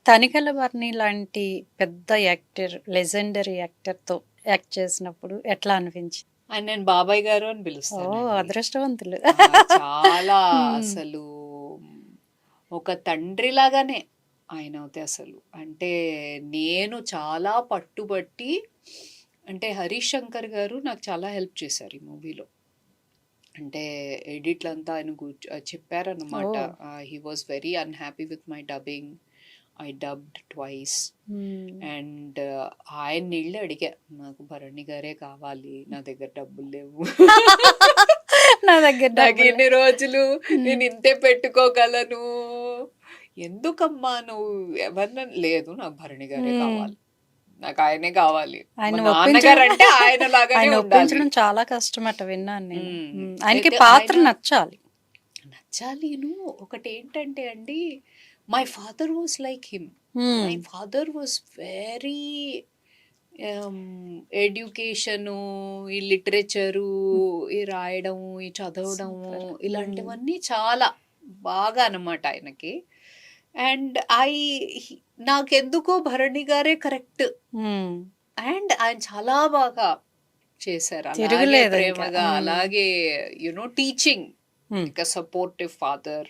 'తనికెళ్ళ భరణి' లాంటి పెద్ద actor, legendary యాక్టర్‌తో act చేసినప్పుడు ఎట్లా అనిపించింది? ఆయన నేను బాబాయ్ గారు అని ఓహ్! పిలుస్తానండి. అదృష్టవంతులు. చాలా హ్మ్. అసలు ఒక తండ్రిలాగానే ఆయనైతే అసలు. అంటే నేను చాలా పట్టుబట్టి అంటే హరీష్ శంకర్ గారు నాకు చాలా హెల్ప్ చేశారు ఈ మూవీలో. అంటే ఎడిట్‌లంతా ఆయన చెప్పారన్నమాట. Oh! He was very unhappy with my dubbing. I dubbed twice. Hmm. And ఆయన్నెళ్ళి అడిగా, నాకు భరణి గారే కావాలి, నా దగ్గర డబ్బులు లేవు. నా దగ్గర నాకు డబ్బులు ఇన్ని రోజులు హ్మ్. నేను ఇంతే పెట్టుకోగలను. ఎందుకమ్మా నువ్వు లేదు, నాకు భరణి గారే హ్మ్. కావాలి. నాకు ఆయనే కావాలి. మా ఆయన్ని నాన్నగారు అంటే ఒప్పించడం ఆయనలాగానే ఆయన్ని ఉండాలి. ఒప్పించడం చాలా కష్టమట విన్నాను నేను. హ్మ్. ఆయనకి అయితే పాత్ర ఆయన నచ్చాలి. నచ్చాలిను. ఒకటేంటంటే అండి, my father was like him. Hmm. My father was very education, ఈ లిటరేచరు, ఈ రాయడము, ఈ చదవడము, సూపర్. ఇలాంటివన్నీ చాలా బాగా అన్నమాట ఆయనకి. అండ్ నాకెందుకో భరణి గారే కరెక్ట్. హ్మ్. అండ్ ఆయన చాలా బాగా చేశారు. అలాగే తిరుగులేదు ఇంకా. ప్రేమగా, హ్మ్. అలాగే టీచింగ్ హ్మ్. like a supportive father.